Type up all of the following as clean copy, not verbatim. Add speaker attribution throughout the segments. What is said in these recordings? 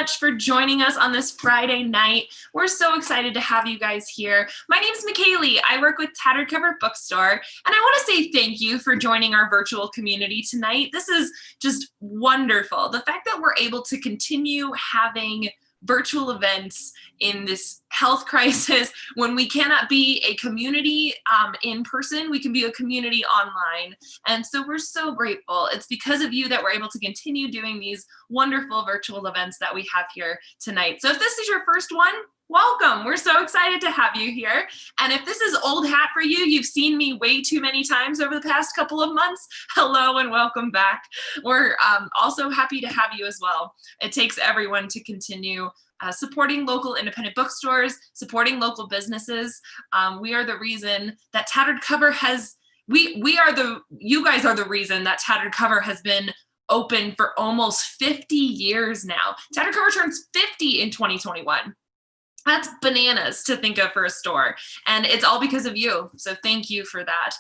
Speaker 1: much for joining us on this Friday night. We're so excited to have you guys here. My name is McKaylee. I work with Tattered Cover Bookstore, and I want to say thank you for joining our virtual community tonight. This is just wonderful. The fact that we're able to continue having virtual events in this health crisis, when we cannot be a community in person, we can be a community online. And so we're so grateful. It's because of you that we're able to continue doing these wonderful virtual events that we have here tonight. So if this is your first one, welcome. We're so excited to have you here. And if this is old hat for you, you've seen me way too many times over the past couple of months, hello and welcome back. We're also happy to have you as well. It takes everyone to continue supporting local independent bookstores, supporting local businesses. We are the reason that Tattered Cover has, you guys are the reason that Tattered Cover has been open for almost 50 years now. Tattered Cover turns 50 in 2021. That's bananas to think of for a store. And it's all because of you. So thank you for that.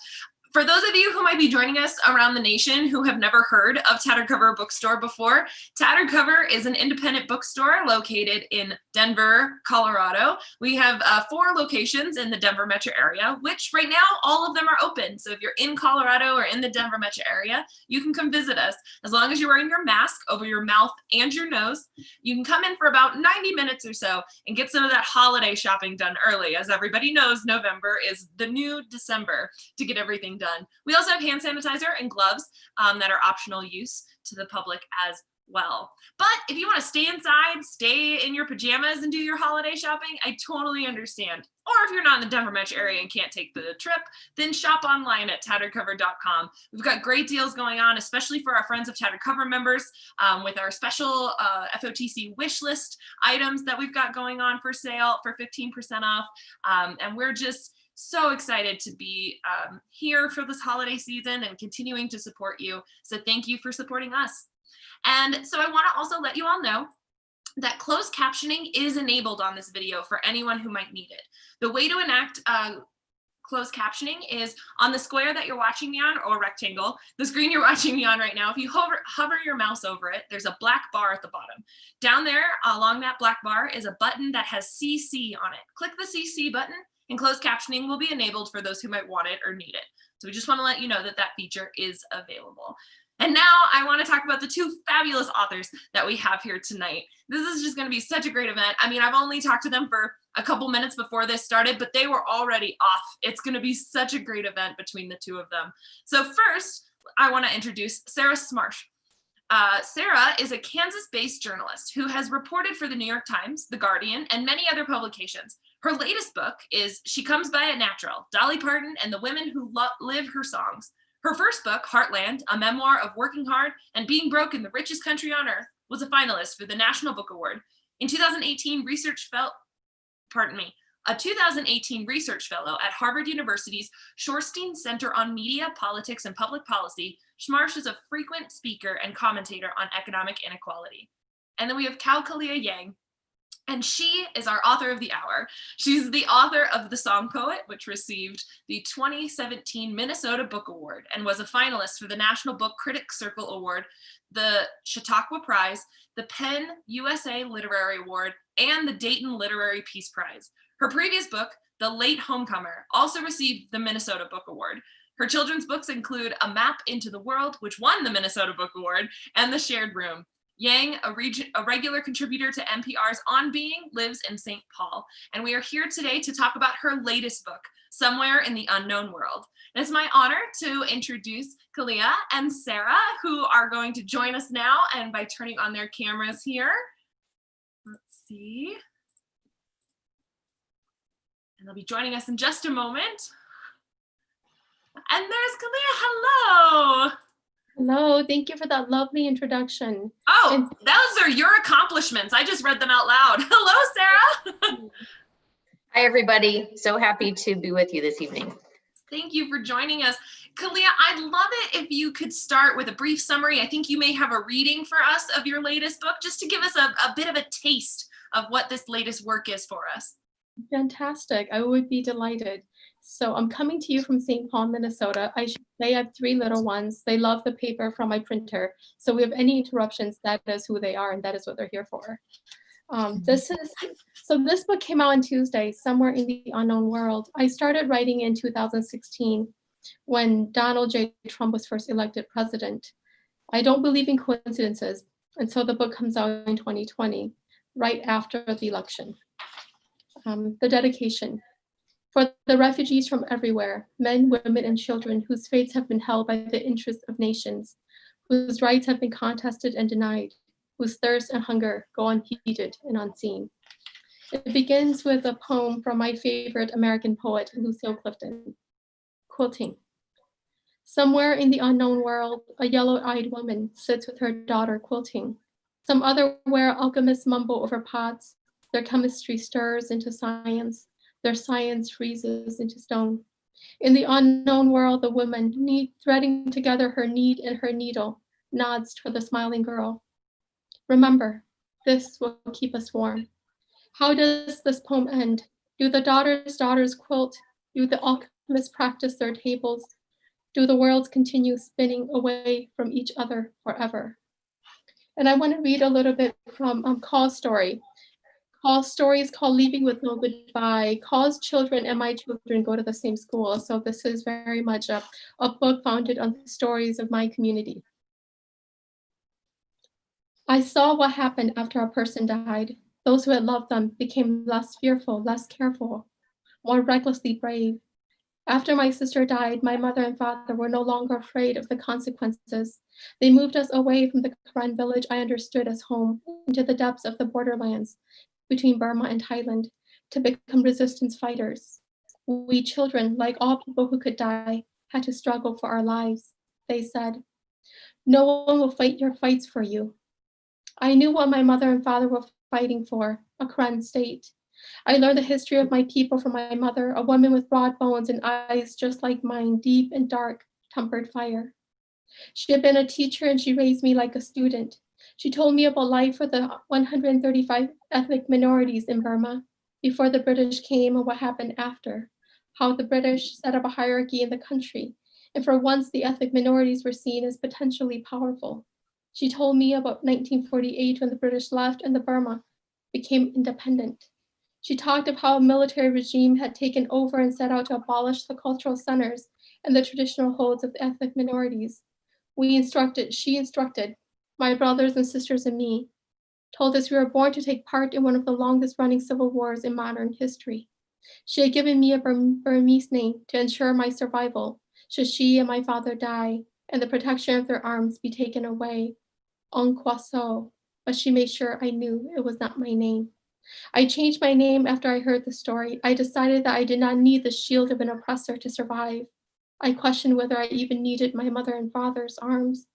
Speaker 1: For those of you who might be joining us around the nation who have never heard of Tattered Cover Bookstore before, Tattered Cover is an independent bookstore located in Denver, Colorado. We have 4 locations in the Denver metro area, which right now all of them are open. So if you're in Colorado or in the Denver metro area, you can come visit us. As long as you're wearing your mask over your mouth and your nose, you can come in for about 90 minutes or so and get some of that holiday shopping done early. As everybody knows, November is the new December to get everything done. We also have hand sanitizer and gloves that are optional use to the public as well. But if you want to stay inside, stay in your pajamas and do your holiday shopping, I totally understand. Or if you're not in the Denver metro area and can't take the trip, then shop online at tatteredcover.com. We've got great deals going on, especially for our Friends of Tattered Cover members, with our special FOTC wish list items that we've got going on for sale for 15% off. And we're just so excited to be here for this holiday season and continuing to support you. So thank you for supporting us. And so I want to also let you all know that closed captioning is enabled on this video for anyone who might need it. The way to enact closed captioning is on the square that you're watching me on, or rectangle, the screen you're watching me on right now. If you hover your mouse over it, there's a black bar at the bottom. Down there along that black bar is a button that has CC on it. Click the CC button and closed captioning will be enabled for those who might want it or need it. So we just want to let you know that that feature is available. And now I want to talk about the 2 fabulous authors that we have here tonight. This is just going to be such a great event. I mean, I've only talked to them for a couple minutes before this started, but they were already off. It's going to be such a great event between the 2 of them. So first, I want to introduce Sarah Smarsh. Sarah is a Kansas-based journalist who has reported for the New York Times, The Guardian, and many other publications. Her latest book is She Comes By It Natural, Dolly Parton and the Women Who Live Her Songs. Her first book, Heartland, a memoir of working hard and being broke in the richest country on earth, was a finalist for the National Book Award. In 2018, a 2018 research fellow at Harvard University's Shorstein Center on Media, Politics, and Public Policy, Smarsh is a frequent speaker and commentator on economic inequality. And then we have Kao Kalia Yang, and she is our author of the hour. She's the author of The Song Poet, which received the 2017 Minnesota Book Award and was a finalist for the National Book Critics Circle Award, the Chautauqua Prize, the Penn USA Literary Award, and the Dayton Literary Peace Prize. Her previous book, The Late Homecomer, also received the Minnesota Book Award. Her children's books include A Map into the World, which won the Minnesota Book Award, and The Shared Room. Yang, a regular contributor to NPR's On Being, lives in St. Paul, and we are here today to talk about her latest book, Somewhere in the Unknown World. And it's my honor to introduce Kalia and Sarah, who are going to join us now, and by turning on their cameras here. Let's see. And they'll be joining us in just a moment. And there's Kalia, hello.
Speaker 2: Hello, thank you for that lovely introduction.
Speaker 1: Oh, those are your accomplishments. I just read them out loud. Hello, Sarah.
Speaker 3: Hi, everybody. So happy to be with you this evening.
Speaker 1: Thank you for joining us. Kalia, I'd love it if you could start with a brief summary. I think you may have a reading for us of your latest book, just to give us a bit of a taste of what this latest work is for us.
Speaker 2: Fantastic. I would be delighted. So I'm coming to you from St. Paul, Minnesota. I should say I have 3 little ones. They love the paper from my printer. So we have any interruptions, that is who they are, and that is what they're here for. This book came out on Tuesday, Somewhere in the Unknown World. I started writing in 2016 when Donald J. Trump was first elected president. I don't believe in coincidences, and so the book comes out in 2020, right after the election. The dedication. For the refugees from everywhere, men, women, and children whose fates have been held by the interests of nations, whose rights have been contested and denied, whose thirst and hunger go unheeded and unseen. It begins with a poem from my favorite American poet, Lucille Clifton, quilting. Somewhere in the unknown world, a yellow-eyed woman sits with her daughter quilting. Some other where alchemists mumble over pots, their chemistry stirs into science, their science freezes into stone. In the unknown world, the woman, threading together her need and her needle, nods toward the smiling girl. Remember, this will keep us warm. How does this poem end? Do the daughters quilt? Do the alchemists practice their tables? Do the worlds continue spinning away from each other forever? And I want to read a little bit from Kao's story. Kao's story is called Leaving with No Goodbye. Kao's children and my children go to the same school, so this is very much a book founded on the stories of my community. I saw what happened after a person died. Those who had loved them became less fearful, less careful, more recklessly brave. After my sister died, my mother and father were no longer afraid of the consequences. They moved us away from the Karen village I understood as home into the depths of the borderlands between Burma and Thailand to become resistance fighters. We children, like all people who could die, had to struggle for our lives. They said, "No one will fight your fights for you." I knew what my mother and father were fighting for, a Karen state. I learned the history of my people from my mother, a woman with broad bones and eyes just like mine, deep and dark, tempered fire. She had been a teacher and she raised me like a student. She told me about life for the 135 ethnic minorities in Burma before the British came and what happened after, how the British set up a hierarchy in the country, and for once the ethnic minorities were seen as potentially powerful. She told me about 1948 when the British left and the Burma became independent. She talked of how a military regime had taken over and set out to abolish the cultural centers and the traditional holds of the ethnic minorities. She instructed, my brothers and sisters and me, told us we were born to take part in one of the longest running civil wars in modern history. She had given me a Burmese name to ensure my survival, should she and my father die, and the protection of their arms be taken away. En Kwaso, but she made sure I knew it was not my name. I changed my name after I heard the story. I decided that I did not need the shield of an oppressor to survive. I questioned whether I even needed my mother and father's arms,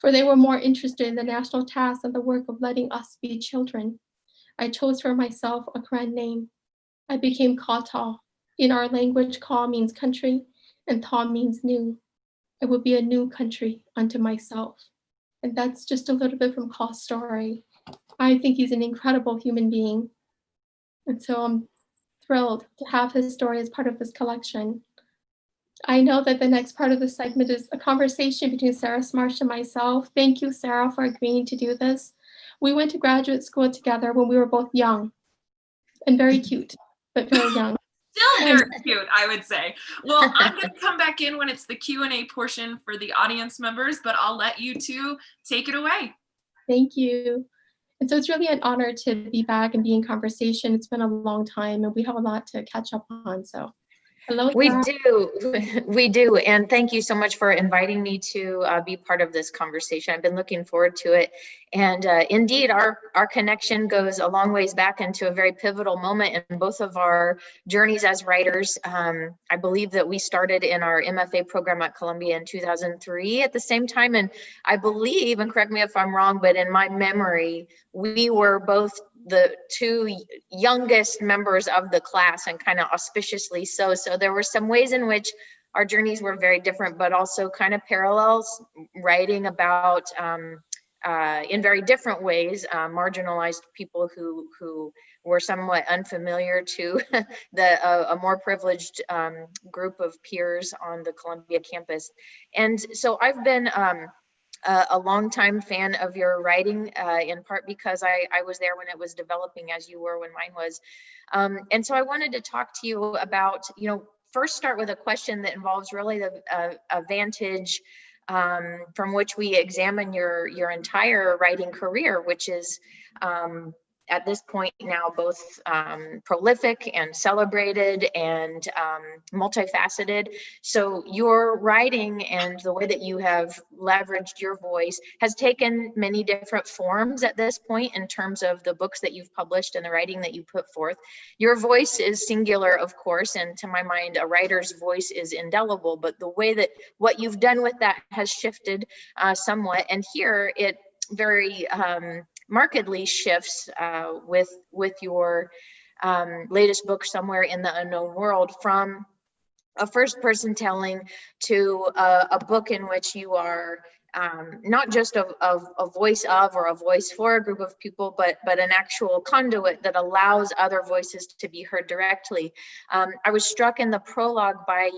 Speaker 2: for they were more interested in the national task than the work of letting us be children. I chose for myself a Karen name. I became Ka. In our language, Ka means country, and Ta means new. I would be a new country unto myself. And that's just a little bit from Ka's story. I think he's an incredible human being. And so I'm thrilled to have his story as part of this collection. I know that the next part of the segment is a conversation between Sarah Smarsh and myself. Thank you, Sarah, for agreeing to do this. We went to graduate school together when we were both young and very cute, but very young.
Speaker 1: Still very cute, I would say. Well, I'm going to come back in when it's the Q&A portion for the audience members, but I'll let you two take it away.
Speaker 2: Thank you. And so it's really an honor to be back and be in conversation. It's been a long time and we have a lot to catch up on. So hello, Sarah.
Speaker 3: We do. And thank you so much for inviting me to be part of this conversation. I've been looking forward to it. And indeed, our connection goes a long ways back into a very pivotal moment in both of our journeys as writers. I believe that we started in our MFA program at Columbia in 2003 at the same time. And I believe, and correct me if I'm wrong, but in my memory, we were both the two youngest members of the class, and kind of auspiciously so. So there were some ways in which our journeys were very different, but also kind of parallels, writing about in very different ways, marginalized people who were somewhat unfamiliar to a more privileged group of peers on the Columbia campus. And so I've been a longtime fan of your writing, in part because I was there when it was developing, as you were when mine was. And so I wanted to talk to you about, first start with a question that involves really a vantage from which we examine your entire writing career, which is at this point now both prolific and celebrated and multifaceted. So your writing and the way that you have leveraged your voice has taken many different forms at this point in terms of the books that you've published and the writing that you put forth. Your voice is singular, of course, and to my mind, a writer's voice is indelible, but the way that what you've done with that has shifted somewhat. And here it very markedly shifts with your latest book, Somewhere in the Unknown World, from a first person telling to a book in which you are not just a voice of or a voice for a group of people, but an actual conduit that allows other voices to be heard directly. I was struck in the prologue by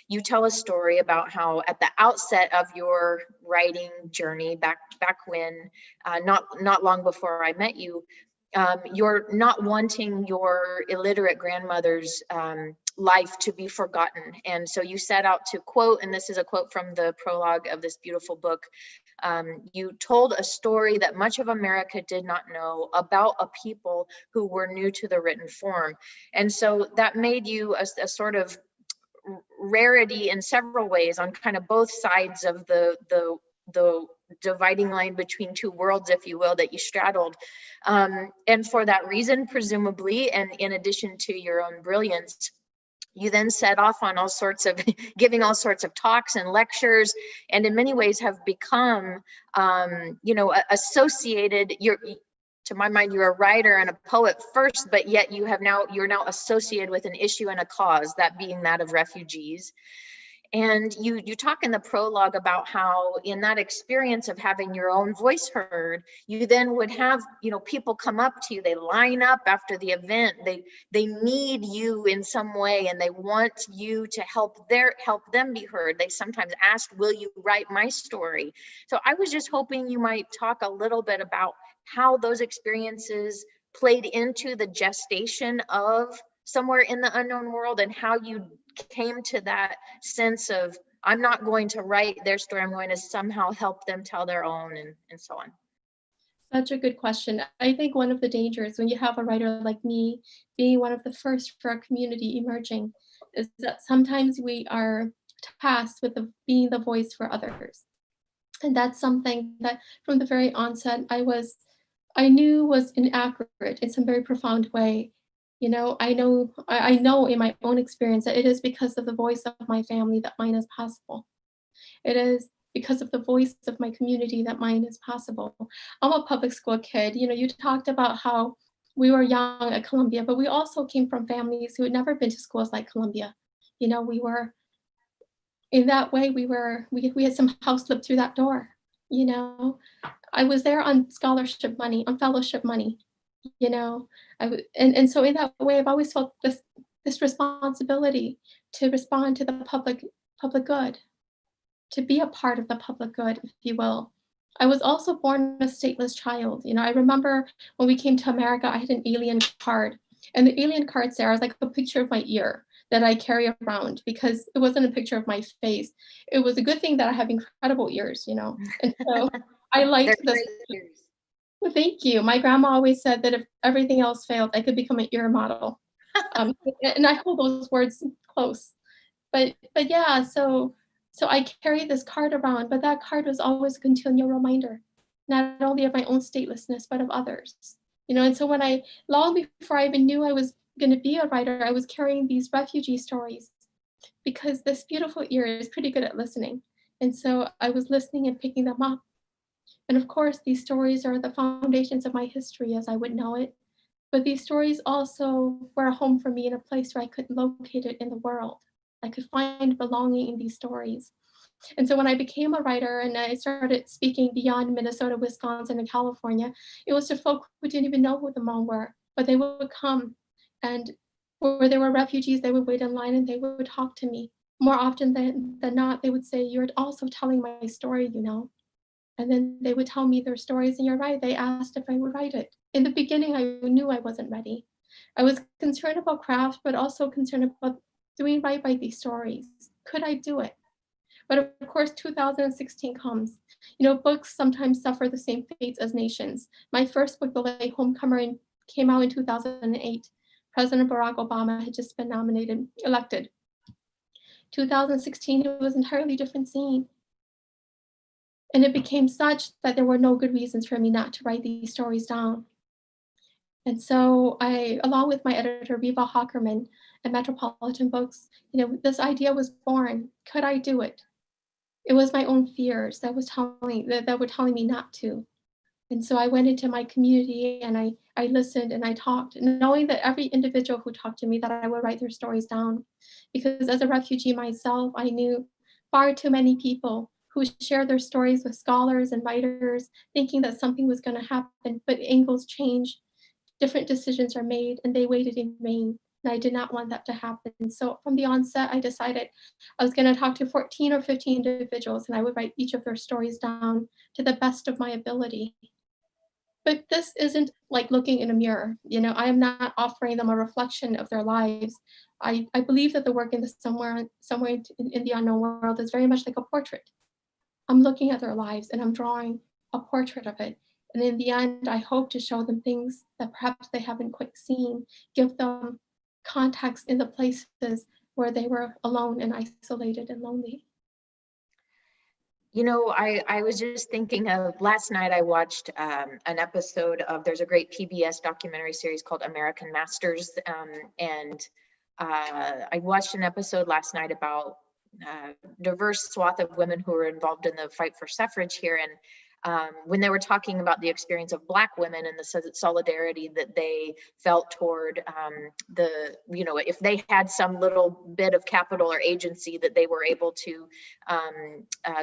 Speaker 3: you tell a story about how at the outset of your writing journey back when, not long before I met you, you're not wanting your illiterate grandmother's life to be forgotten. And so you set out to quote, and this is a quote from the prologue of this beautiful book, you told a story that much of America did not know about a people who were new to the written form. And so that made you a sort of rarity in several ways on kind of both sides of the dividing line between two worlds, if you will, that you straddled. And for that reason, presumably, and in addition to your own brilliance, you then set off on all sorts of giving all sorts of talks and lectures, and in many ways have become, associated. To my mind, you're a writer and a poet first, but yet you're now associated with an issue and a cause, that being that of refugees. And you talk in the prologue about how in that experience of having your own voice heard, you then would have, people come up to you, they line up after the event, they need you in some way, and they want you to help them be heard. They sometimes ask, will you write my story? So I was just hoping you might talk a little bit about how those experiences played into the gestation of Somewhere in the Unknown World, and how you came to that sense of, I'm not going to write their story, I'm going to somehow help them tell their own, and so on.
Speaker 2: Such a good question. I think one of the dangers when you have a writer like me being one of the first for our community emerging is that sometimes we are tasked with being the voice for others. And that's something that from the very onset I knew was inaccurate in some very profound way. I know in my own experience that it is because of the voice of my family that mine is possible. It is because of the voice of my community that mine is possible. I'm a public school kid. You talked about how we were young at Columbia, but we also came from families who had never been to schools like Columbia. We were, in that way, we had somehow slipped through that door. I was there on scholarship money, on fellowship money. And so in that way, I've always felt this responsibility to respond to the public good, to be a part of the public good, if you will. I was also born a stateless child. I remember when we came to America, I had an alien card, and the alien card, Sarah, is like a picture of my ear that I carry around because it wasn't a picture of my face. It was a good thing that I have incredible ears, and so I liked this. Well, thank you. My grandma always said that if everything else failed, I could become an ear model. And I hold those words close. But yeah, so I carry this card around, but that card was always a continual reminder, not only of my own statelessness, but of others. And so long before I even knew I was going to be a writer, I was carrying these refugee stories because this beautiful ear is pretty good at listening. And so I was listening and picking them up. And of course, these stories are the foundations of my history as I would know it. But these stories also were a home for me in a place where I could locate it in the world. I could find belonging in these stories. And so when I became a writer and I started speaking beyond Minnesota, Wisconsin, and California, it was to folk who didn't even know who the Hmong were, but they would come, and where there were refugees, they would wait in line and they would talk to me. More often than not, they would say, "You're also telling my story, you know." And then they would tell me their stories, and you're right, they asked if I would write it. In the beginning, I knew I wasn't ready. I was concerned about craft, but also concerned about doing right by these stories. Could I do it? But of course, 2016 comes. You know, books sometimes suffer the same fates as nations. My first book, The Late Homecomer, came out in 2008. President Barack Obama had just been elected. 2016, it was an entirely different scene. And it became such that there were no good reasons for me not to write these stories down. And so I, along with my editor, Reva Hockerman at Metropolitan Books, you know, this idea was born. Could I do it? It was my own fears that were telling me not to. And so I went into my community and I listened and I talked, knowing that every individual who talked to me, that I would write their stories down. Because as a refugee myself, I knew far too many people who shared their stories with scholars and writers, thinking that something was going to happen, but angles change, different decisions are made, and they waited in vain. And I did not want that to happen. So from the onset, I decided I was going to talk to 14 or 15 individuals, and I would write each of their stories down to the best of my ability. But this isn't like looking in a mirror. You know, I am not offering them a reflection of their lives. I believe that the work in the somewhere in the unknown world is very much like a portrait. I'm looking at their lives and I'm drawing a portrait of it. And in the end, I hope to show them things that perhaps they haven't quite seen, give them context in the places where they were alone and isolated and lonely.
Speaker 3: You know, I was just thinking of last night, I watched an episode of, there's a great PBS documentary series called American Masters. And I watched an episode last night about diverse swath of women who were involved in the fight for suffrage here. And when they were talking about the experience of Black women and the solidarity that they felt toward you know, if they had some little bit of capital or agency that they were able to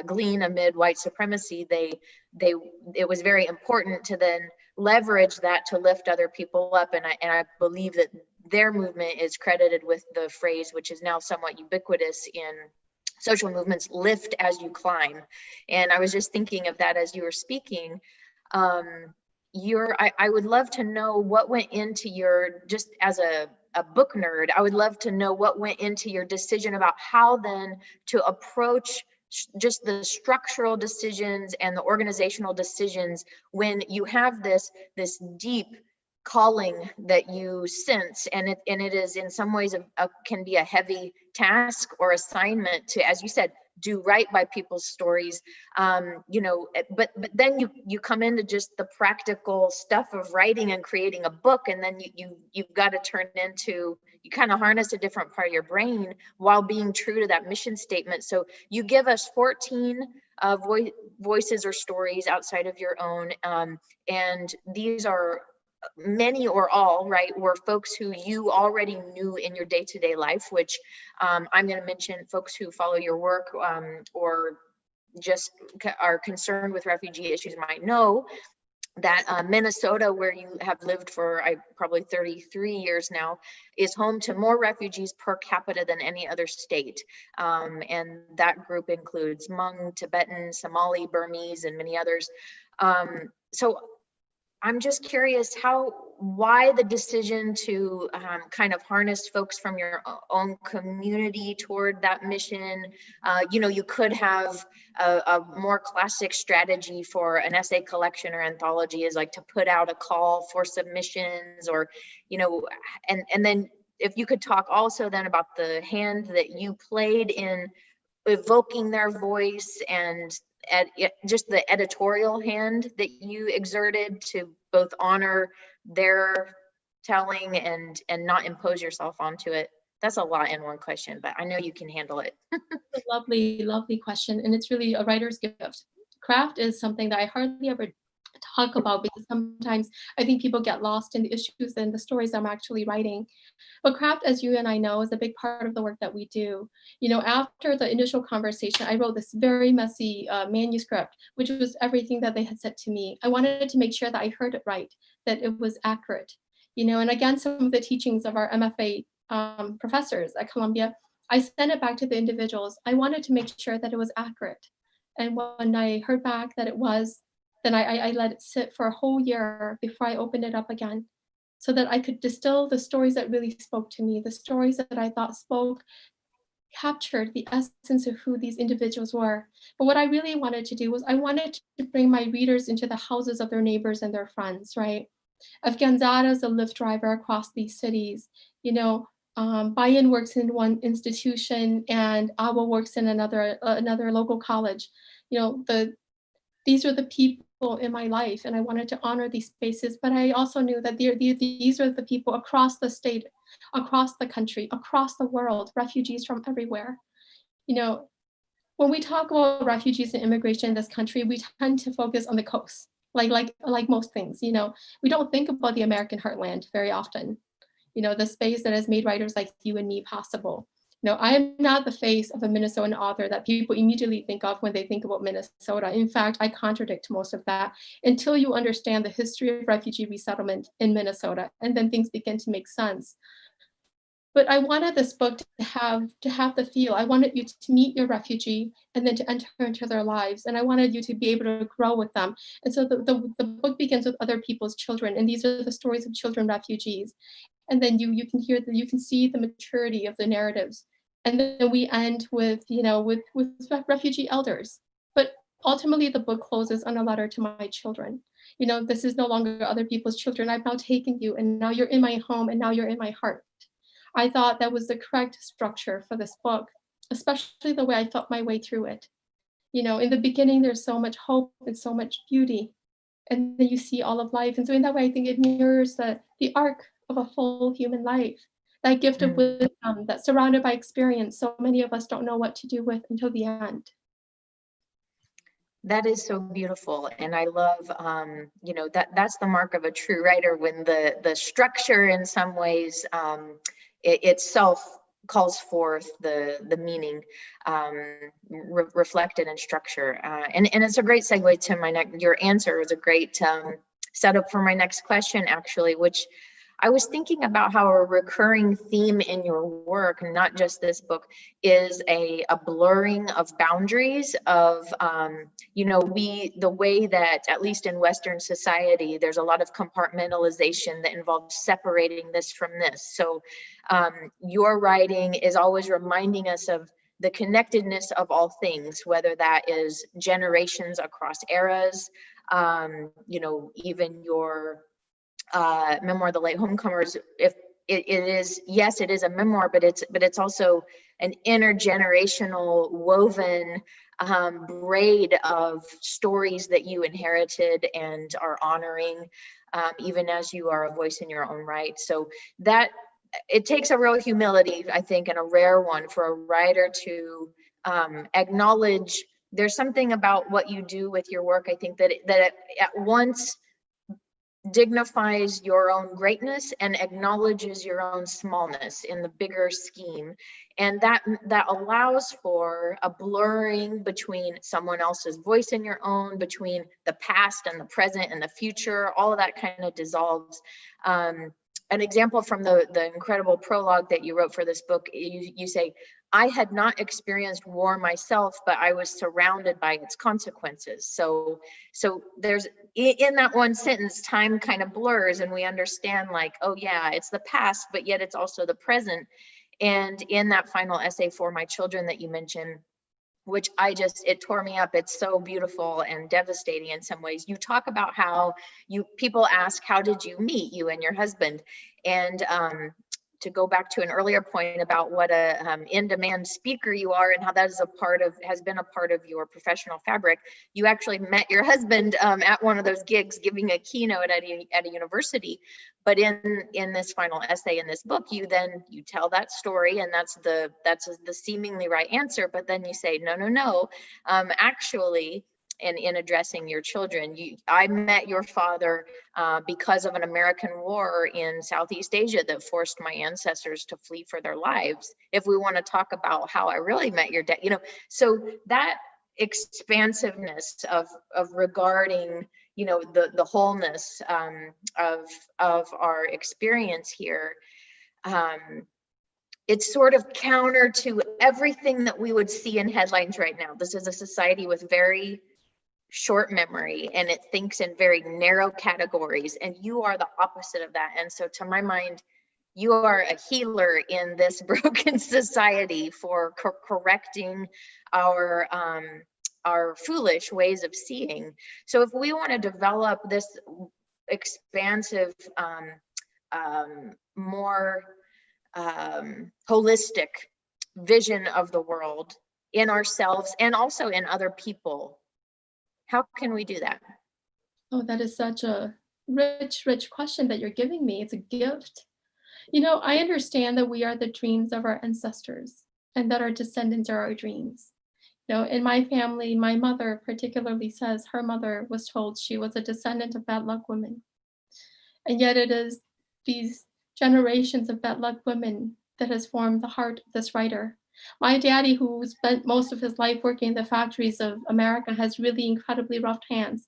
Speaker 3: glean amid white supremacy, it was very important to then leverage that to lift other people up. And I believe that their movement is credited with the phrase, which is now somewhat ubiquitous in social movements, lift as you climb. And I was just thinking of that as you were speaking. I would love to know what went into your, just as a book nerd, I would love to know what went into your decision about how then to approach just the structural decisions and the organizational decisions when you have this deep calling that you sense, and it is in some ways can be a heavy task or assignment to, as you said, do right by people's stories, you know, but then you come into just the practical stuff of writing and creating a book, and then you've got to turn into, you kind of harness a different part of your brain while being true to that mission statement. So you give us 14 voices or stories outside of your own, and these are many or all, right, were folks who you already knew in your day-to-day life, which I'm going to mention folks who follow your work or just are concerned with refugee issues might know that Minnesota, where you have lived for probably 33 years now, is home to more refugees per capita than any other state. And that group includes Hmong, Tibetan, Somali, Burmese, and many others. So I'm just curious why the decision to kind of harness folks from your own community toward that mission. You know, you could have a more classic strategy for an essay collection or anthology is like to put out a call for submissions, or, you know, and then if you could talk also then about the hand that you played in evoking their voice and just the editorial hand that you exerted to both honor their telling and not impose yourself onto it. That's a lot in one question, but I know you can handle it.
Speaker 2: A lovely, lovely question. And it's really a writer's gift. Craft is something that I hardly ever talk about, because sometimes I think people get lost in the issues and the stories I'm actually writing. But craft, as you and I know, is a big part of the work that we do. After the initial conversation, I wrote this very messy manuscript, which was everything that they had said to me. I wanted to make sure that I heard it right, that it was accurate. And again, some of the teachings of our MFA professors at Columbia, I sent it back to the individuals. I wanted to make sure that it was accurate. And when I heard back that it was, then I let it sit for a whole year before I opened it up again, so that I could distill the stories that really spoke to me, the stories that I thought captured the essence of who these individuals were. But what I really wanted to do was I wanted to bring my readers into the houses of their neighbors and their friends, right? Afganzada is a Lyft driver across these cities. Bayan works in one institution and Awa works in another local college. These are the people in my life, and I wanted to honor these spaces. But I also knew that these are the people across the state, across the country, across the world, refugees from everywhere. When we talk about refugees and immigration in this country, we tend to focus on the coast, like most things. We don't think about the American heartland very often. The space that has made writers like you and me possible. I am not the face of a Minnesotan author that people immediately think of when they think about Minnesota. In fact, I contradict most of that until you understand the history of refugee resettlement in Minnesota, and then things begin to make sense. But I wanted this book to have the feel. I wanted you to meet your refugee and then to enter into their lives. And I wanted you to be able to grow with them. And so the book begins with other people's children. And these are the stories of children refugees. And then you can see the maturity of the narratives. And then we end with refugee elders. But ultimately the book closes on a letter to my children. This is no longer other people's children. I've now taken you, and now you're in my home, and now you're in my heart. I thought that was the correct structure for this book, especially the way I felt my way through it. In the beginning, there's so much hope and so much beauty, and then you see all of life. And so in that way, I think it mirrors the arc of a full human life, that gift of wisdom that's surrounded by experience so many of us don't know what to do with until the end.
Speaker 3: That is so beautiful. And I love, that's the mark of a true writer, when the structure in some ways itself calls forth the meaning reflected in structure. And it's a great segue to your answer was a great setup for my next question, actually, which I was thinking about how a recurring theme in your work, not just this book, is a blurring of boundaries of, the way that, at least in Western society, there's a lot of compartmentalization that involves separating this from this. So your writing is always reminding us of the connectedness of all things, whether that is generations across eras, even your memoir, The Late Homecomers, if it is, yes, it is a memoir, but it's also an intergenerational woven braid of stories that you inherited and are honoring, even as you are a voice in your own right. So that it takes a real humility, I think, and a rare one for a writer to acknowledge. There's something about what you do with your work, I think, that at once dignifies your own greatness and acknowledges your own smallness in the bigger scheme, and that allows for a blurring between someone else's voice and your own, between the past and the present and the future. All of that kind of dissolves. An example from the incredible prologue that you wrote for this book, you say, I had not experienced war myself, but I was surrounded by its consequences. So there's, in that one sentence, time kind of blurs and we understand, like, oh yeah, it's the past, but yet it's also the present. And in that final essay, For My Children, that you mentioned, which it tore me up. It's so beautiful and devastating in some ways. You talk about how people ask, how did you meet, you and your husband? And to go back to an earlier point about what a in-demand speaker you are and how that is has been a part of your professional fabric. You actually met your husband at one of those gigs giving a keynote at a university. But in this final essay in this book, you tell that story, and that's the seemingly right answer. But then you say, no. Actually, in addressing your children. I met your father because of an American war in Southeast Asia that forced my ancestors to flee for their lives. If we want to talk about how I really met your dad, so that expansiveness of regarding, the wholeness of our experience here, it's sort of counter to everything that we would see in headlines right now. This is a society with very short memory, and it thinks in very narrow categories, and you are the opposite of that. And so to my mind, you are a healer in this broken society for correcting our foolish ways of seeing. So if we want to develop this expansive, more holistic vision of the world in ourselves and also in other people, how can we do that?
Speaker 2: Oh, that is such a rich, rich question that you're giving me. It's a gift. I understand that we are the dreams of our ancestors and that our descendants are our dreams. In my family, my mother particularly says her mother was told she was a descendant of bad luck women. And yet it is these generations of bad luck women that has formed the heart of this writer. My daddy, who spent most of his life working in the factories of America, has really incredibly rough hands.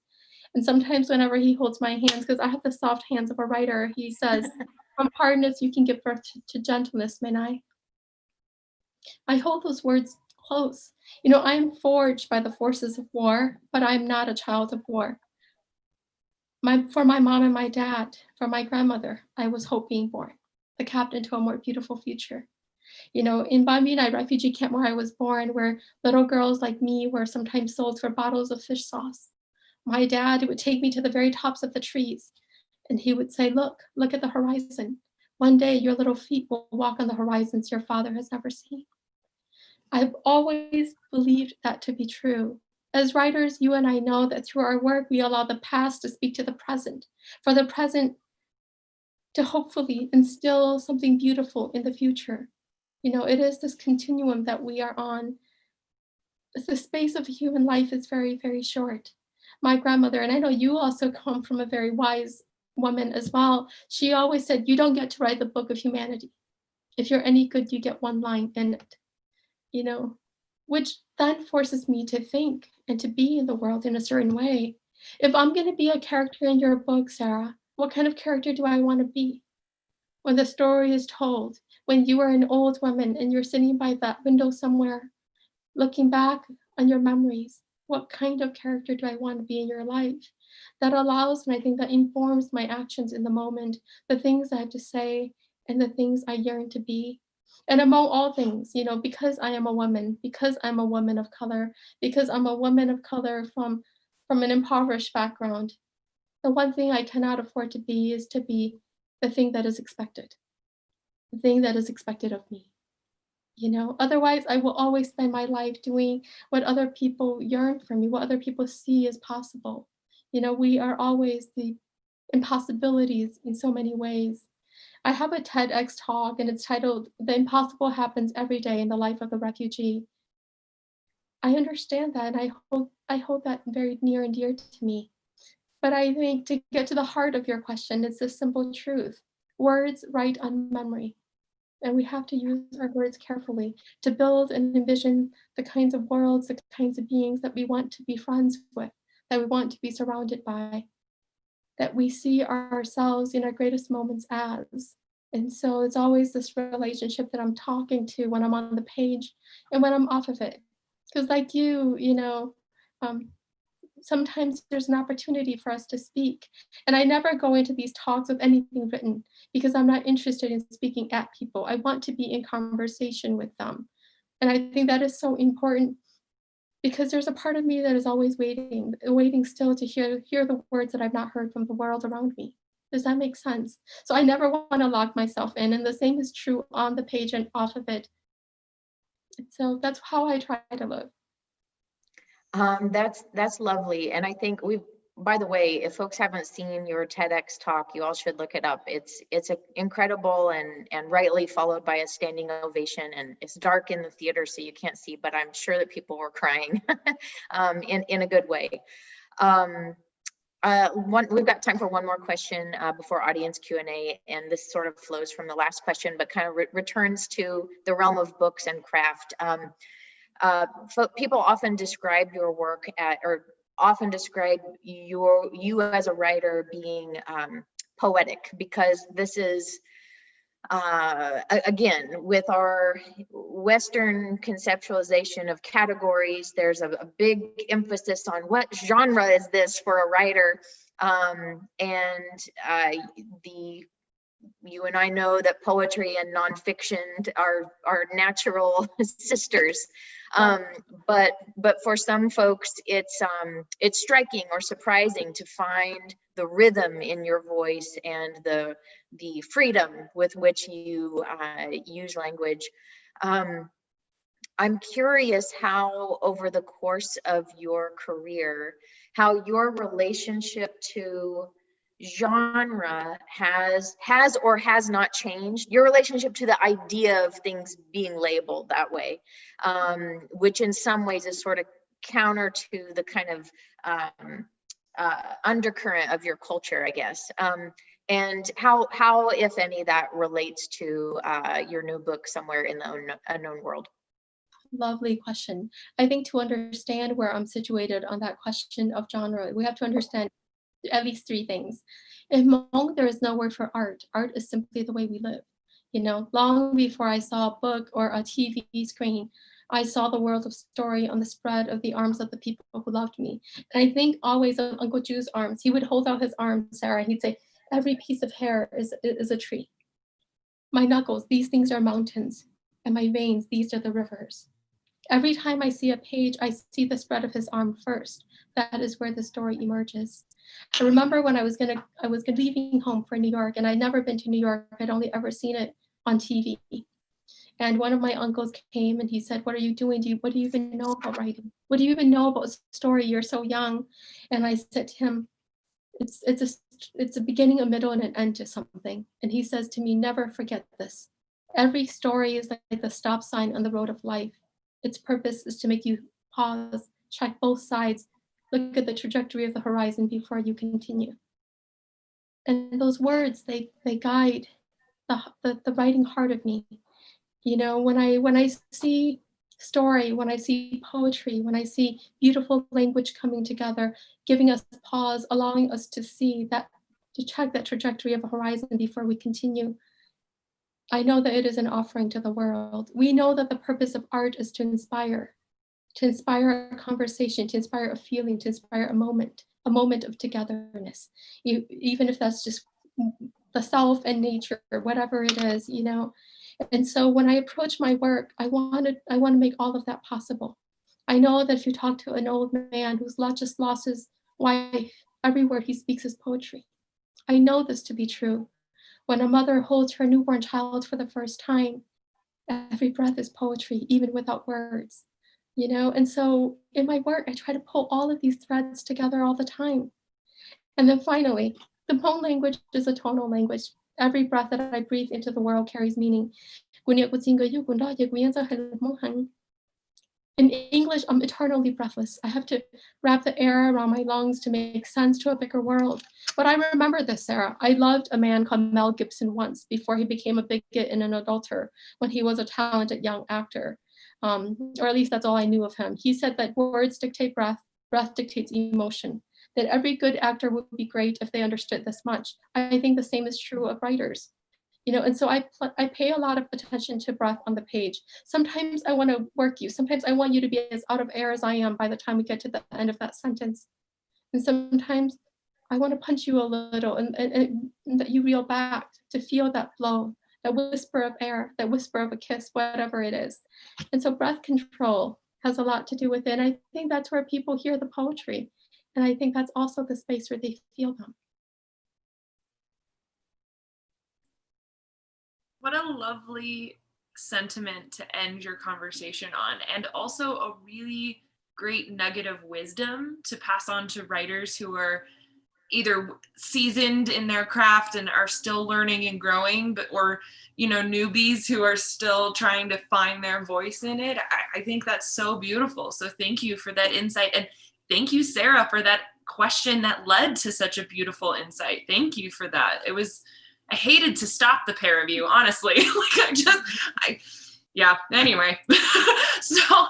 Speaker 2: And sometimes whenever he holds my hands, because I have the soft hands of a writer, he says, from hardness you can give birth to gentleness, may I hold those words close. I am forged by the forces of war, but I'm not a child of war. For my mom and my dad, for my grandmother, I was hope being born, the captain to a more beautiful future. In Bambina refugee camp where I was born, where little girls like me were sometimes sold for bottles of fish sauce, my dad would take me to the very tops of the trees, and he would say, look at the horizon. One day your little feet will walk on the horizons your father has never seen. I've always believed that to be true. As writers, you and I know that through our work, we allow the past to speak to the present, for the present to hopefully instill something beautiful in the future. It is this continuum that we are on. The space of human life is very, very short. My grandmother, and I know you also come from a very wise woman as well, she always said, you don't get to write the book of humanity. If you're any good, you get one line in it. Which then forces me to think and to be in the world in a certain way. If I'm going to be a character in your book, Sarah, what kind of character do I want to be? When the story is told, when you are an old woman and you're sitting by that window somewhere, looking back on your memories, what kind of character do I want to be in your life? That allows, and I think that informs my actions in the moment, the things I have to say and the things I yearn to be. And among all things, because I am a woman, because I'm a woman of color, because I'm a woman of color from an impoverished background, the one thing I cannot afford to be is to be the thing that is expected, the thing that is expected of me. Otherwise I will always spend my life doing what other people yearn for me, what other people see as possible. We are always the impossibilities in so many ways. I have a TEDx talk and it's titled The Impossible Happens Every Day in the Life of a Refugee. I understand that, and I hold that very near and dear to me. But I think to get to the heart of your question, it's a simple truth. Words write on memory. And we have to use our words carefully to build and envision the kinds of worlds, the kinds of beings that we want to be friends with, that we want to be surrounded by, that we see ourselves in our greatest moments as. And so it's always this relationship that I'm talking to when I'm on the page and when I'm off of it. Because like sometimes there's an opportunity for us to speak. And I never go into these talks with anything written because I'm not interested in speaking at people. I want to be in conversation with them. And I think that is so important because there's a part of me that is always waiting still to hear the words that I've not heard from the world around me. Does that make sense? So I never want to lock myself in. And the same is true on the page and off of it. So that's how I try to live.
Speaker 3: That's lovely. And I think by the way, if folks haven't seen your TEDx talk, you all should look it up. It's incredible and rightly followed by a standing ovation, and it's dark in the theater so you can't see, but I'm sure that people were crying in a good way. We've got time for one more question before audience Q&A, and this sort of flows from the last question, but kind of returns to the realm of books and craft. People often describe your work or often describe you as a writer being poetic, because this is, again, with our Western conceptualization of categories, there's a big emphasis on what genre is this for a writer. You and I know that poetry and nonfiction are natural sisters. But for some folks, it's striking or surprising to find the rhythm in your voice and the freedom with which you use language. I'm curious how, over the course of your career, how your relationship to genre has or has not changed, your relationship to the idea of things being labeled that way, which in some ways is sort of counter to the kind of undercurrent of your culture, I guess. And how, if any, that relates to your new book, Somewhere in the Unknown World.
Speaker 2: Lovely question. I think to understand where I'm situated on that question of genre, we have to understand at least three things. In Hmong, there is no word for art. Art is simply the way we live. You know, long before I saw a book or a TV screen, I saw the world of story on the spread of the arms of the people who loved me. And I think always of Uncle Ju's arms. He would hold out his arms, Sarah, and he'd say, every piece of hair is a tree. My knuckles, these things are mountains. And my veins, these are the rivers. Every time I see a page, I see the spread of his arm first. That is where the story emerges. I remember when I was leaving home for New York, and I'd never been to New York. I'd only ever seen it on TV. And one of my uncles came and he said, what are you doing? What do you even know about writing? What do you even know about story? You're so young. And I said to him, it's a beginning, a middle, and an end to something. And he says to me, never forget this. Every story is like the stop sign on the road of life. Its purpose is to make you pause, check both sides, look at the trajectory of the horizon before you continue. And those words, they guide the writing heart of me. You know, when I see story, when I see poetry, when I see beautiful language coming together, giving us pause, allowing us to see that, to check that trajectory of a horizon before we continue, I know that it is an offering to the world. We know that the purpose of art is to inspire a conversation, to inspire a feeling, to inspire a moment of togetherness. Even if that's just the self and nature, or whatever it is, you know. And so when I approach my work, I want to make all of that possible. I know that if you talk to an old man who's just lost his wife, every word he speaks is poetry. I know this to be true. When a mother holds her newborn child for the first time, every breath is poetry, even without words, you know? And so in my work, I try to pull all of these threads together all the time. And then finally, the Hmong language is a tonal language. Every breath that I breathe into the world carries meaning. In English, I'm eternally breathless. I have to wrap the air around my lungs to make sense to a bigger world. But I remember this, Sarah. I loved a man called Mel Gibson once before he became a bigot and an adulterer, when he was a talented young actor. Or at least that's all I knew of him. He said that words dictate breath, breath dictates emotion, that every good actor would be great if they understood this much. I think the same is true of writers. You know, and so I pay a lot of attention to breath on the page. Sometimes I want to work you. Sometimes I want you to be as out of air as I am by the time we get to the end of that sentence. And sometimes I want to punch you a little and that you reel back to feel that flow, that whisper of air, that whisper of a kiss, whatever it is. And so breath control has a lot to do with it. And I think that's where people hear the poetry. And I think that's also the space where they feel them.
Speaker 1: What a lovely sentiment to end your conversation on, and also a really great nugget of wisdom to pass on to writers who are either seasoned in their craft and are still learning and growing, or newbies who are still trying to find their voice in it. I think that's so beautiful. So thank you for that insight, and thank you, Sarah, for that question that led to such a beautiful insight. Thank you for that. I hated to stop the pair of you, honestly. Anyway. So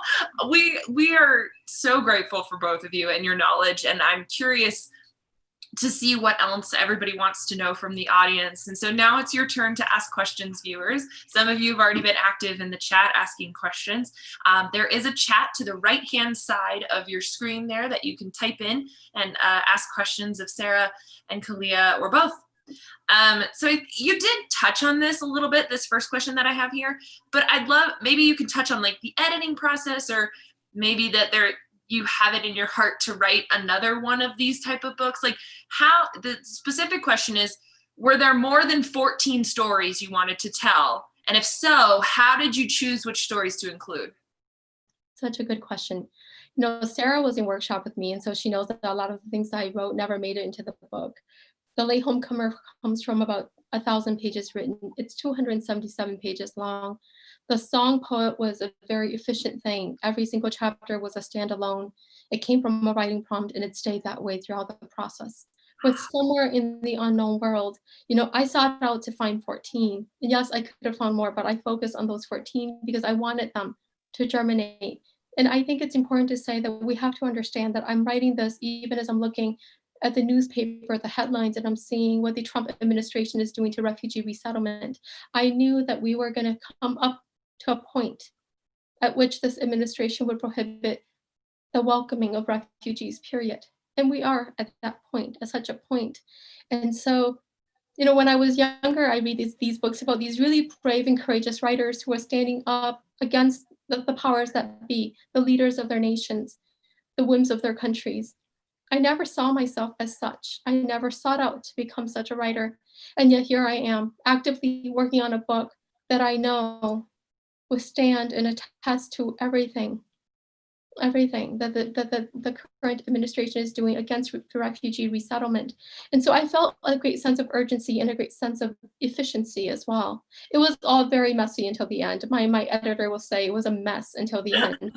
Speaker 1: we are so grateful for both of you and your knowledge, and I'm curious to see what else everybody wants to know from the audience. And so now it's your turn to ask questions, viewers. Some of you have already been active in the chat asking questions. There is a chat to the right-hand side of your screen there that you can type in and ask questions of Sarah and Kalia, or both. So you did touch on this a little bit, this first question that I have here, but I'd love, maybe you could touch on like the editing process, or maybe that you have it in your heart to write another one of these type of books. Like, how, the specific question is, were there more than 14 stories you wanted to tell? And if so, how did you choose which stories to include?
Speaker 2: Such a good question. Sarah was in workshop with me, and so she knows that a lot of the things that I wrote never made it into the book. The Late Homecomer comes from about 1,000 pages written. It's 277 pages long. The Song Poet was a very efficient thing. Every single chapter was a standalone. It came from a writing prompt, and it stayed that way throughout the process. With Somewhere in the Unknown World, I sought out to find 14. And yes, I could have found more, but I focused on those 14 because I wanted them to germinate. And I think it's important to say that we have to understand that I'm writing this even as I'm looking at the newspaper, the headlines, and I'm seeing what the Trump administration is doing to refugee resettlement. I knew that we were going to come up to a point at which this administration would prohibit the welcoming of refugees, period. And we are at that point, at such a point. And so, when I was younger, I read these books about these really brave and courageous writers who are standing up against the powers that be, the leaders of their nations, the whims of their countries. I never saw myself as such. I never sought out to become such a writer. And yet here I am, actively working on a book that I know will stand and attest to everything that the current administration is doing against the refugee resettlement. And so I felt a great sense of urgency and a great sense of efficiency as well. It was all very messy until the end. My editor will say it was a mess until the end.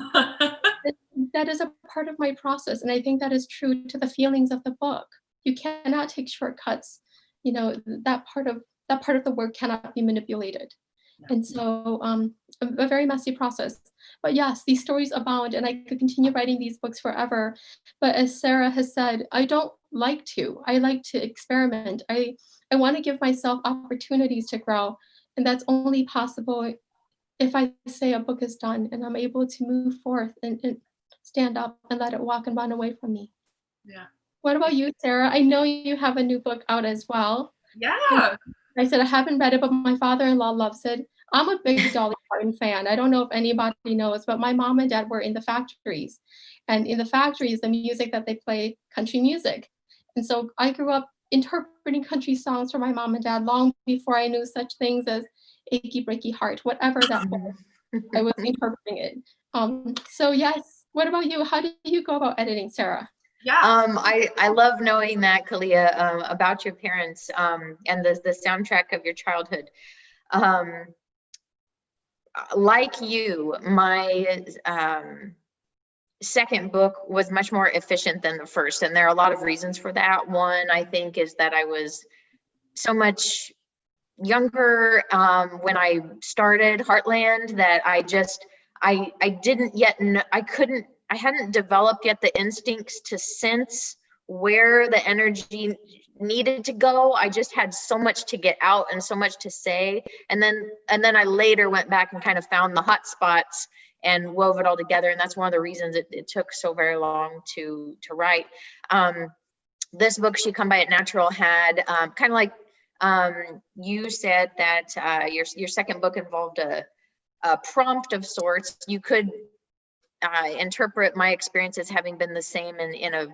Speaker 2: That is a part of my process, and I think that is true to the feelings of the book. You cannot take shortcuts. That part of the work cannot be manipulated. And so a very messy process. But yes, these stories abound, and I could continue writing these books forever. But as Sarah has said, I don't like to. I like to experiment. I want to give myself opportunities to grow, and that's only possible if I say a book is done and I'm able to move forth and stand up and let it walk and run away from me.
Speaker 1: Yeah.
Speaker 2: What about you, Sarah? I know you have a new book out as well.
Speaker 1: Yeah.
Speaker 2: I said I haven't read it, but my father-in-law loves it. I'm a big Dolly Parton fan. I don't know if anybody knows, but my mom and dad were in the factories. And in the factories, the music that they play, country music. And so I grew up interpreting country songs for my mom and dad long before I knew such things as Achy Breaky Heart, whatever that was. I was interpreting it. So yes, what about you? How do you go about editing, Sarah?
Speaker 1: Yeah.
Speaker 3: I love knowing that, Kalia, about your parents and the soundtrack of your childhood. Like you, my second book was much more efficient than the first, and there are a lot of reasons for that. One, I think, is that I was so much younger when I started Heartland that I didn't yet know, I hadn't developed yet the instincts to sense where the energy needed to go. I just had so much to get out and so much to say. And then I later went back and kind of found the hot spots and wove it all together. And that's one of the reasons it took so very long to write. This book, She Come By It Natural, had kind of like you said that your second book involved a prompt of sorts. You could interpret my experience as having been the same in a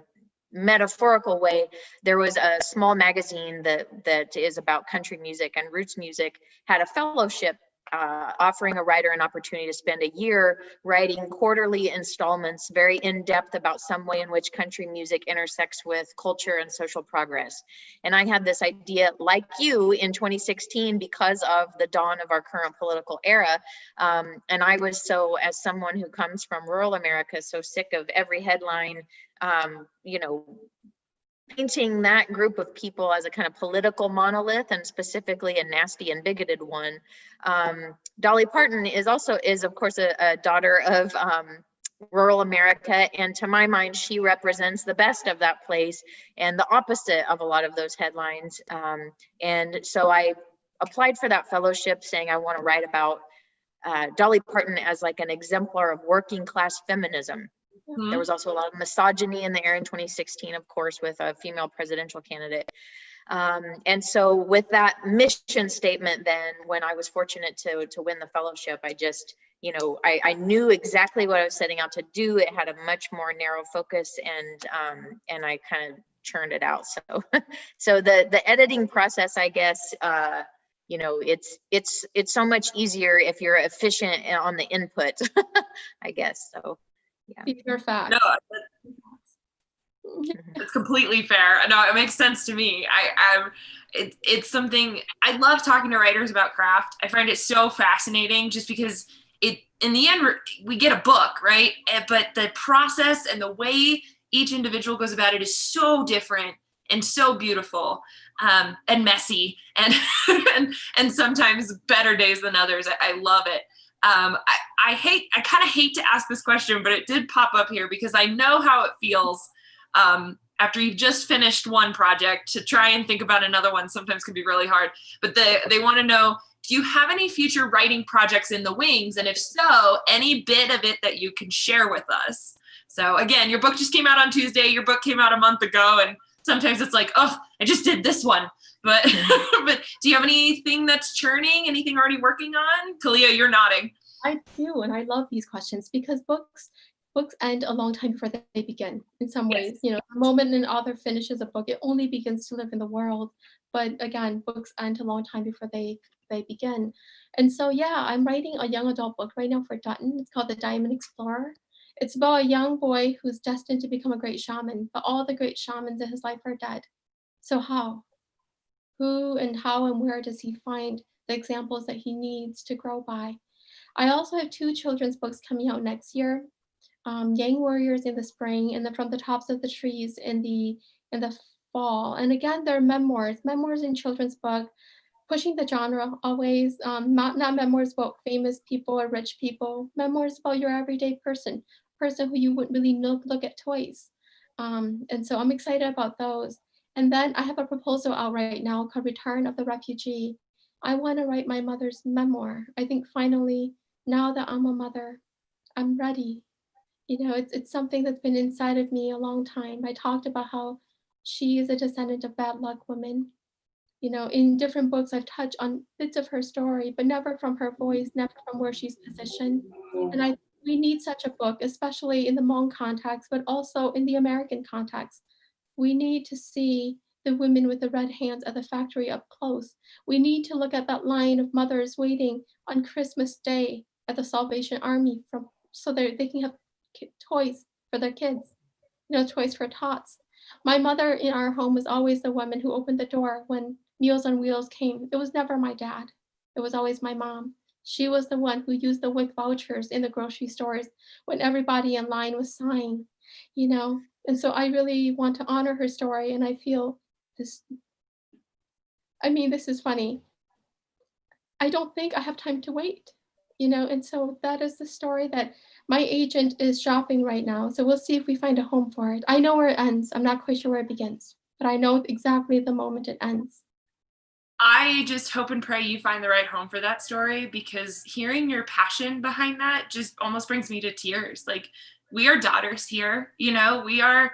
Speaker 3: metaphorical way. There was a small magazine that is about country music and roots music, had a fellowship offering a writer an opportunity to spend a year writing quarterly installments, very in-depth about some way in which country music intersects with culture and social progress. And I had this idea, like you, in 2016 because of the dawn of our current political era. And I was so, as someone who comes from rural America, so sick of every headline, you know, painting that group of people as a kind of political monolith, and specifically a nasty and bigoted one. Dolly Parton is of course a daughter of rural America, and to my mind she represents the best of that place and the opposite of a lot of those headlines. And so I applied for that fellowship saying I want to write about Dolly Parton as like an exemplar of working class feminism.
Speaker 1: Mm-hmm.
Speaker 3: There was also a lot of misogyny in the air in 2016, of course, with a female presidential candidate. And so with that mission statement, then when I was fortunate to win the fellowship, I just, you know, I knew exactly what I was setting out to do. It had a much more narrow focus, and I kind of churned it out. So, so the editing process, I guess, you know, it's so much easier if you're efficient on the input, I guess. So. Yeah.
Speaker 2: Pure fact.
Speaker 1: No, it's completely fair. No, it makes sense to me. It's something I love talking to writers about craft. I find it so fascinating just because in the end, we get a book, right? But the process and the way each individual goes about it is so different and so beautiful, and messy, and and sometimes better days than others. I love it. I kind of hate to ask this question, but it did pop up here because I know how it feels after you've just finished one project to try and think about another one. Sometimes can be really hard, but they want to know, do you have any future writing projects in the wings? And if so, any bit of it that you can share with us. So again, your book just came out on Tuesday. Your book came out a month ago. And sometimes it's like, oh, I just did this one. But but do you have anything that's churning? Anything already working on? Kalia, you're nodding.
Speaker 2: I do, and I love these questions because books end a long time before they begin. In some ways,
Speaker 1: Yes.
Speaker 2: you know, the moment an author finishes a book, it only begins to live in the world. But again, books end a long time before they begin. And so, yeah, I'm writing a young adult book right now for Dutton. It's called The Diamond Explorer. It's about a young boy who's destined to become a great shaman, but all the great shamans in his life are dead. So how? Who and how and where does he find the examples that he needs to grow by? I also have 2 children's books coming out next year. Yang Warriors in the spring, and then From the Tops of the Trees in the fall. And again, they're memoirs in children's book, pushing the genre always, not memoirs about famous people or rich people, memoirs about your everyday person who you wouldn't really look at twice. And so I'm excited about those. And then I have a proposal out right now called Return of the Refugee. I want to write my mother's memoir. I think finally, now that I'm a mother, I'm ready. You know, it's something that's been inside of me a long time. I talked about how she is a descendant of bad luck women. You know, in different books, I've touched on bits of her story, but never from her voice, never from where she's positioned. And we need such a book, especially in the Hmong context, but also in the American context. We need to see the women with the red hands at the factory up close. We need to look at that line of mothers waiting on Christmas Day at the Salvation Army so they can have toys for their kids, you know, toys for tots. My mother in our home was always the woman who opened the door when Meals on Wheels came. It was never my dad. It was always my mom. She was the one who used the WIC vouchers in the grocery stores when everybody in line was sighing, you know. And so I really want to honor her story. And I feel this, I mean, this is funny. I don't think I have time to wait, you know. And so that is the story that my agent is shopping right now. So we'll see if we find a home for it. I know where it ends. I'm not quite sure where it begins, but I know exactly the moment it ends.
Speaker 1: I just hope and pray you find the right home for that story, because hearing your passion behind that just almost brings me to tears. Like, we are daughters here, you know, we are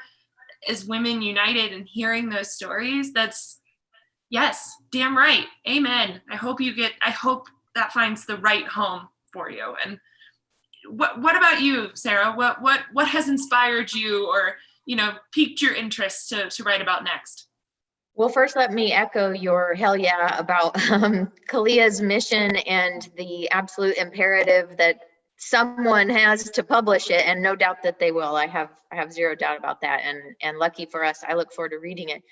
Speaker 1: as women united, and hearing those stories, that's, yes, damn right. Amen. I hope that finds the right home for you. And what about you, Sarah? What has inspired you or, you know, piqued your interest to write about next?
Speaker 3: Well, first, let me echo your hell yeah about Kalia's mission and the absolute imperative that someone has to publish it, and no doubt that they will. I have zero doubt about that, and lucky for us, I look forward to reading it.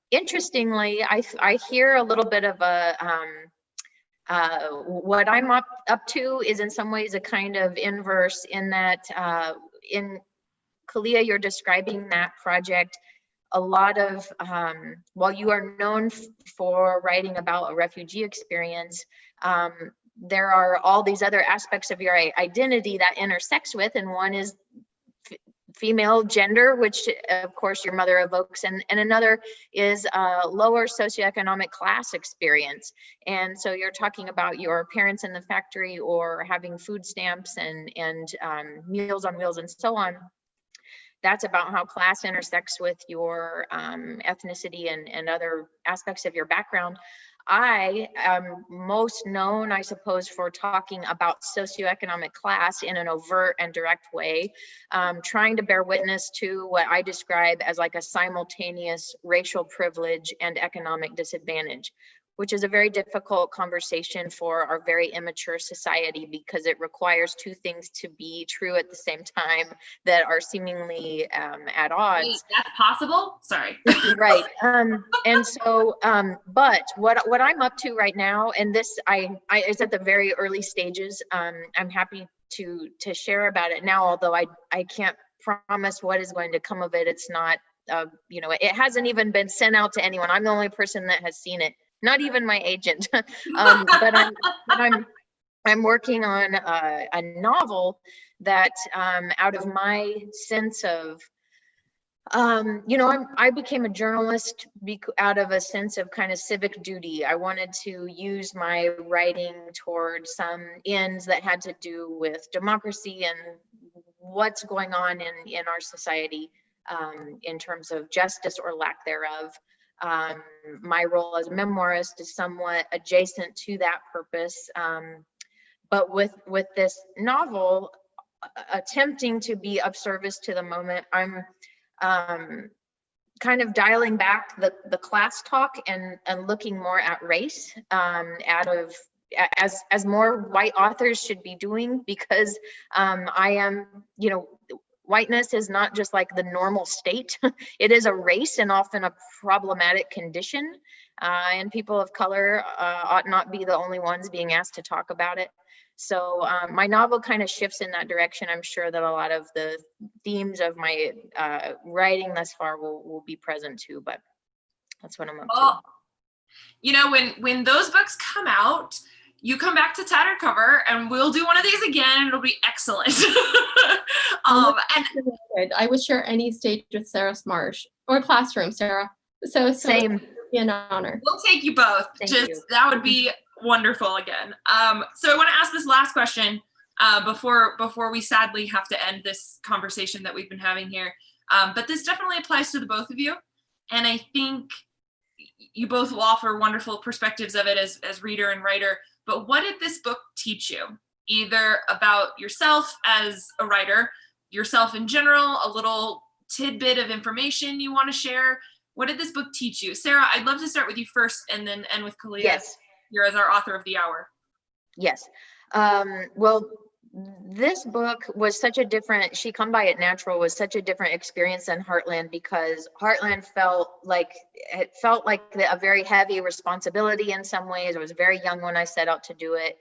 Speaker 3: Interestingly, I hear a little bit of a what I'm up to is in some ways a kind of inverse, in that in Kalia, you're describing that project. A lot of, while you are known for writing about a refugee experience, there are all these other aspects of your identity that intersects with, and one is female gender, which of course your mother evokes, and another is a lower socioeconomic class experience. And so you're talking about your parents in the factory, or having food stamps and Meals on Wheels and so on. That's about how class intersects with your ethnicity and other aspects of your background. I am most known, I suppose, for talking about socioeconomic class in an overt and direct way, trying to bear witness to what I describe as like a simultaneous racial privilege and economic disadvantage, which is a very difficult conversation for our very immature society, because it requires two things to be true at the same time that are seemingly at odds.
Speaker 1: Wait, that's possible? Sorry.
Speaker 3: Right. And so, but what I'm up to right now, and this is at the very early stages. I'm happy to share about it now, although I can't promise what is going to come of it. It's not, it hasn't even been sent out to anyone. I'm the only person that has seen it. Not even my agent, but I'm working on a novel that, out of my sense of, I became a journalist out of a sense of kind of civic duty. I wanted to use my writing towards some ends that had to do with democracy and what's going on in our society, in terms of justice or lack thereof. My role as a memoirist is somewhat adjacent to that purpose, but with this novel, attempting to be of service to the moment, I'm kind of dialing back the class talk and looking more at race, as more white authors should be doing, because I am, whiteness is not just like the normal state. It is a race, and often a problematic condition. And people of color ought not be the only ones being asked to talk about it. So my novel kind of shifts in that direction. I'm sure that a lot of the themes of my writing thus far will be present too, but that's what I'm up to.
Speaker 1: When those books come out, you come back to Tattered Cover and we'll do one of these again, and it'll be excellent.
Speaker 2: I would share any stage with Sarah Smarsh, or classroom, Sarah. So
Speaker 3: same.
Speaker 2: It would be an honor.
Speaker 1: We'll take you both.
Speaker 3: Thank you.
Speaker 1: That would be wonderful again. So I want to ask this last question before we sadly have to end this conversation that we've been having here. But this definitely applies to the both of you. And I think you both will offer wonderful perspectives of it as reader and writer. But what did this book teach you? Either about yourself as a writer, yourself in general, a little tidbit of information you want to share. What did this book teach you? Sarah, I'd love to start with you first and then end with Kalia.
Speaker 3: Yes.
Speaker 1: You're as our author of the hour.
Speaker 3: Yes. Well, this book was such a different, She Come By It Natural was such a different experience than Heartland, because Heartland felt like a very heavy responsibility in some ways. I was very young when I set out to do it.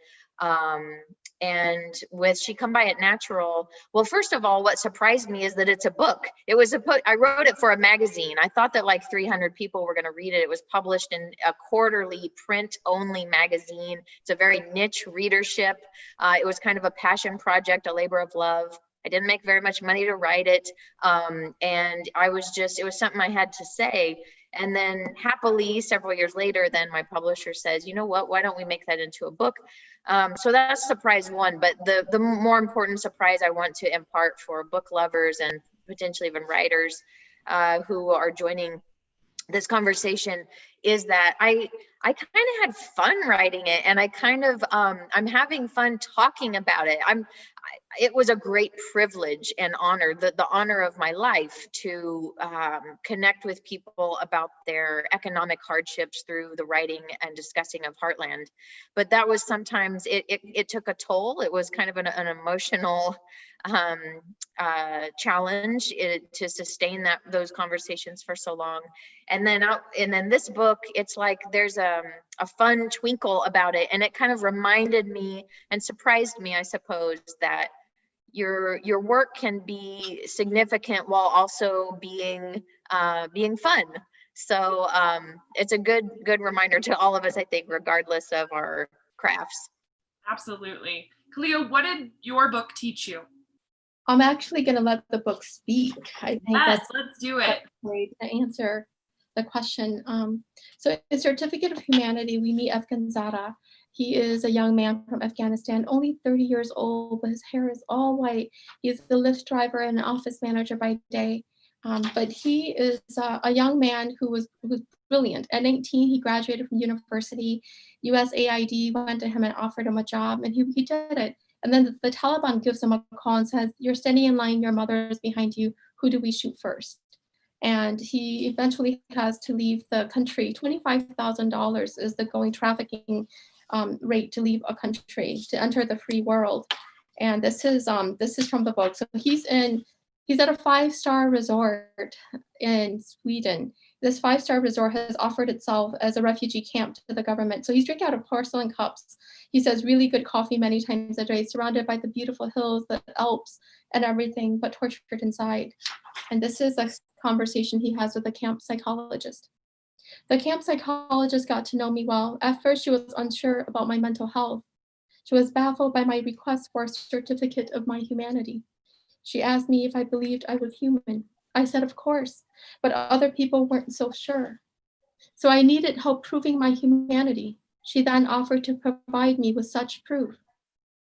Speaker 3: And with She Come By It Natural, well, first of all, what surprised me is that it's a book. It was a book. I wrote it for a magazine. I thought that like 300 people were going to read it. It was published in a quarterly print-only magazine. It's a very niche readership. It was kind of a passion project, a labor of love. I didn't make very much money to write it. And it was something I had to say. And then happily, several years later, then my publisher says, you know what, why don't we make that into a book? So that's surprise one. But the more important surprise I want to impart for book lovers and potentially even writers who are joining this conversation is that I kind of had fun writing it, and I kind of I'm having fun talking about it. It was a great privilege and honor, the honor of my life, to connect with people about their economic hardships through the writing and discussing of Heartland. But that was sometimes, it took a toll. It was kind of an emotional challenge to sustain those conversations for so long. And then this book, it's like there's a fun twinkle about it, and it kind of reminded me and surprised me, I suppose, that your work can be significant while also being fun. So it's a good reminder to all of us, I think, regardless of our crafts.
Speaker 1: Absolutely. Kalia, what did your book teach you?
Speaker 2: I'm actually going to let the book speak. I think
Speaker 1: yes, let's do it.
Speaker 2: Great to answer the question. So in Certificate of Humanity, we meet Afghanzada. He is a young man from Afghanistan, only 30 years old, but his hair is all white. He's a Lyft driver and an office manager by day. But he is a young man who was brilliant. At 19, he graduated from university. USAID went to him and offered him a job, and he did it. And then the Taliban gives him a call and says, "You're standing in line, your mother is behind you. Who do we shoot first?" And he eventually has to leave the country. $25,000 is the going trafficking rate to leave a country, to enter the free world. And this is from the book. So he's at a 5-star resort in Sweden. This 5-star resort has offered itself as a refugee camp to the government. So he's drinking out of porcelain cups. He says really good coffee many times a day, surrounded by the beautiful hills, the Alps, and everything, but tortured inside. And this is a conversation he has with a camp psychologist. The camp psychologist got to know me well. At first, she was unsure about my mental health. She was baffled by my request for a certificate of my humanity. She asked me if I believed I was human. I said, of course, but other people weren't so sure. So I needed help proving my humanity. She then offered to provide me with such proof.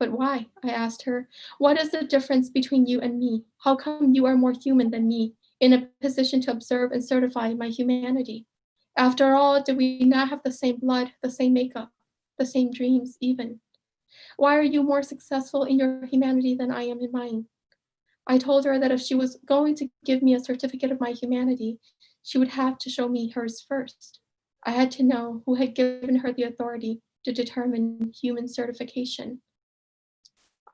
Speaker 2: But why? I asked her. What is the difference between you and me? How come you are more human than me, in a position to observe and certify my humanity? After all, do we not have the same blood, the same makeup, the same dreams even? Why are you more successful in your humanity than I am in mine? I told her that if she was going to give me a certificate of my humanity, she would have to show me hers first. I had to know who had given her the authority to determine human certification.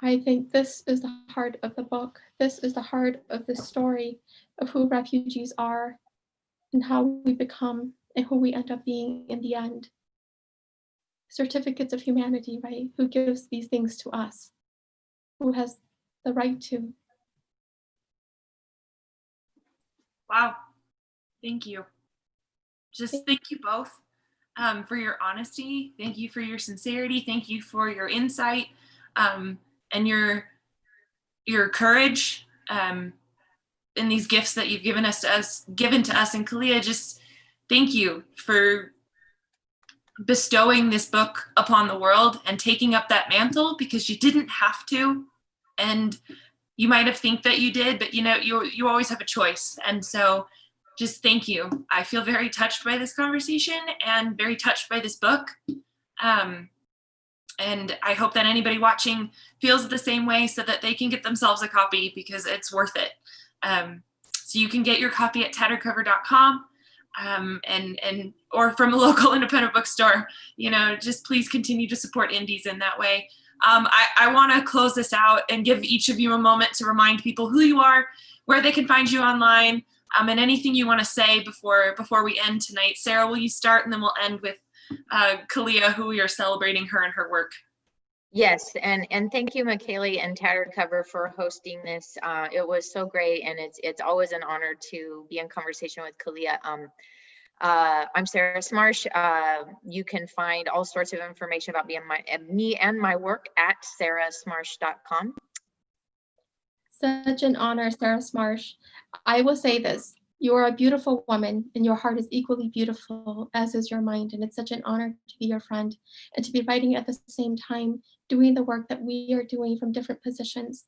Speaker 2: I think this is the heart of the book. This is the heart of the story of who refugees are and how we become and who we end up being in the end. Certificates of humanity, right? Who gives these things to us? Who has the right to?
Speaker 1: Wow. Thank you. Just thank you both for your honesty. Thank you for your sincerity. Thank you for your insight and your courage in these gifts that you've given to us. And Kalia, just thank you for bestowing this book upon the world and taking up that mantle, because you didn't have to. And you might have think that you did, but you always have a choice. And so just thank you. I feel very touched by this conversation and very touched by this book. And I hope that anybody watching feels the same way, so that they can get themselves a copy, because it's worth it. So you can get your copy at tatteredcover.com or from a local independent bookstore. Just please continue to support indies in that way. I want to close this out and give each of you a moment to remind people who you are, where they can find you online, and anything you want to say before we end tonight. Sarah, will you start, and then we'll end with Kalia, who we are celebrating her and her work.
Speaker 3: Yes, and thank you, McKaylee and Tattered Cover, for hosting this. It was so great, and it's always an honor to be in conversation with Kalia. I'm Sarah Smarsh. You can find all sorts of information about me and my work at sarahsmarsh.com.
Speaker 2: Such an honor, Sarah Smarsh. I will say this. You are a beautiful woman, and your heart is equally beautiful, as is your mind. And it's such an honor to be your friend and to be writing at the same time, doing the work that we are doing from different positions.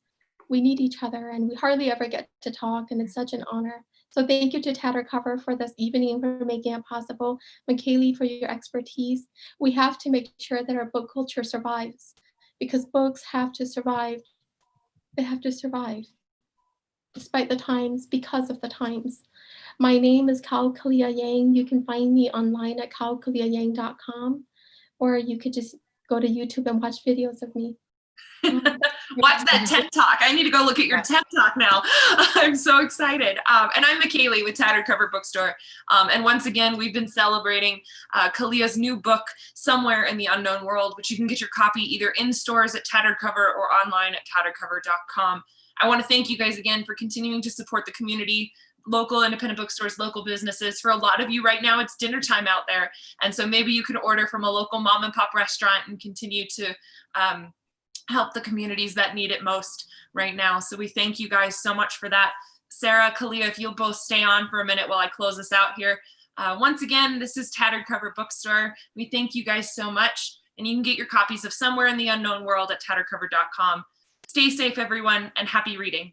Speaker 2: We need each other, and we hardly ever get to talk, and it's such an honor So thank you to Tattered Cover for this evening, for making it possible. McKaylee, for your expertise. We have to make sure that our book culture survives, because books have to survive. They have to survive despite the times, because of the times. My name is Kao Kalia Yang. You can find me online at kaokaliayang.com, or you could just go to YouTube and watch videos of me.
Speaker 1: Watch that TED Talk. I need to go look at your TED Talk now. I'm so excited. And I'm McKaylee with Tattered Cover Bookstore. And once again, we've been celebrating Kalia's new book, Somewhere in the Unknown World, which you can get your copy either in stores at Tattered Cover or online at tatteredcover.com. I want to thank you guys again for continuing to support the community, local independent bookstores, local businesses. For a lot of you right now, it's dinner time out there. And so maybe you can order from a local mom and pop restaurant and continue to help the communities that need it most right now. So we thank you guys so much for that. Sarah, Kalia, if you'll both stay on for a minute while I close this out here. Once again, this is Tattered Cover Bookstore. We thank you guys so much. And you can get your copies of Somewhere in the Unknown World at tatteredcover.com. Stay safe, everyone, and happy reading.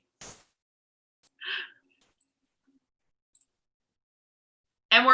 Speaker 1: And we're